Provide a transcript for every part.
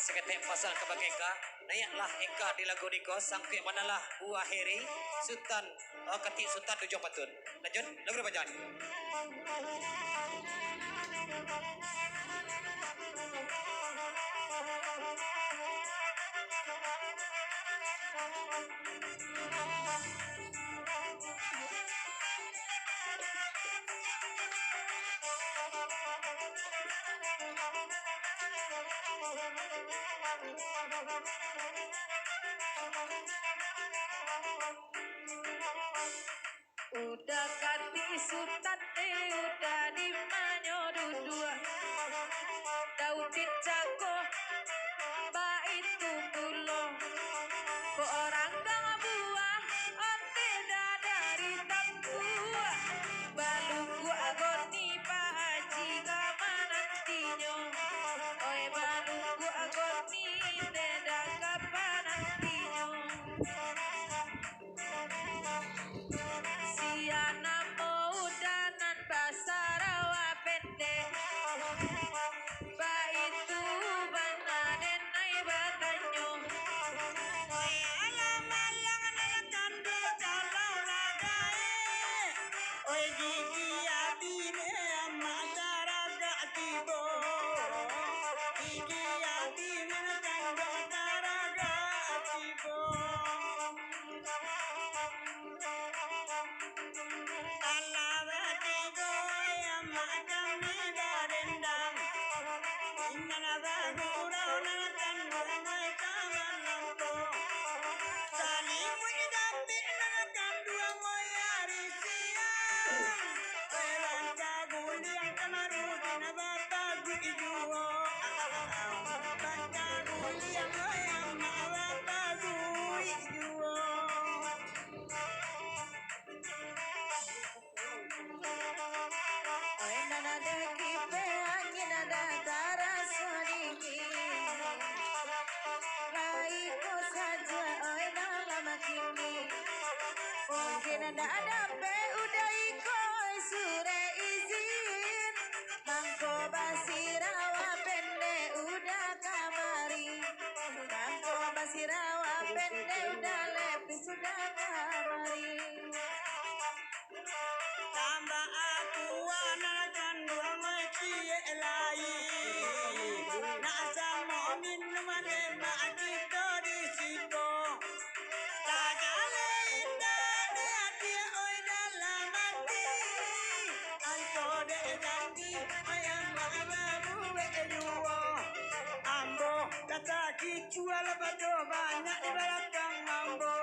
sekete pasal kebagai Eka. Nayaklah Eka di lagu niko sangke manalah buah heri Sultan ketik Sultan tujuh patun. Lanjut lagu bacaan. Udah kati Sultan udah di manyo dua Daudit jago bait tulo ko orang kang buah onte dari tambua balungku agoni Pak Haji kamanantinyo oi balungku agoni tidak kapanantinyo Siana udanan basarawa pendek baitu bananen ay batanyo alam alang nalakan do calaw ragae oy gigi abine amataraga tibo gigi abine nalakan do taraga tibo ada pe udah ikoi sure izin Mangko basirawa pende udah kamari Mangko basirawa pende udah lepis sudah kamari tambah aku anakan rumah cie lai nasa mau minum mak kita di situ kata jual bado banyak di belakang mambo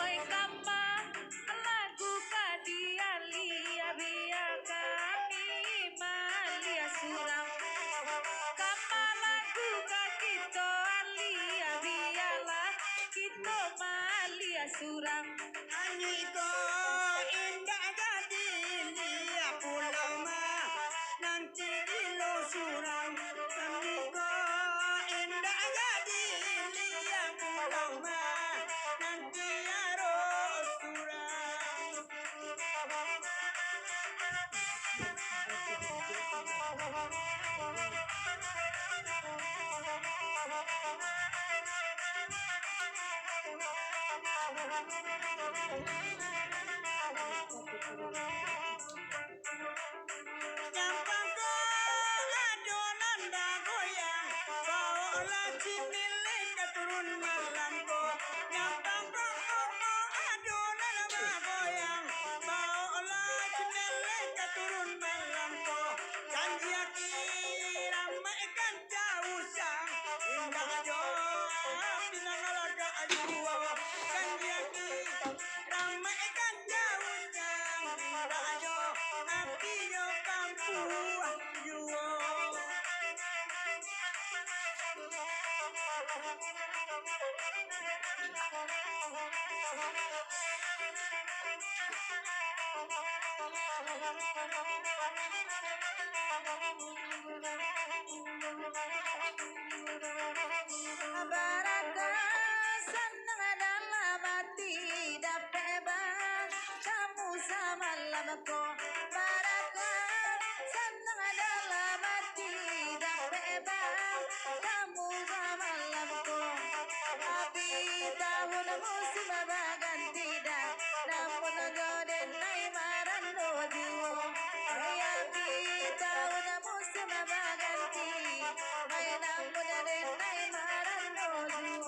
Oi kapa lagu kadiali biar kami malia suram kapa lagu kakito alia biarlah kita malia suram aniko indah jadi dia pulau mah nanti di lo suram aniko indah jadi dia pulau mah nanti harus suram senang dalam hati dapat bang kamu sama lamaku Baraka senang dalam hati dapat bang kamu sama lamaku Abi tahun musim berganti dah namun jodoh naik maran doju Abi tahun musim berganti namun jodoh naik maran doju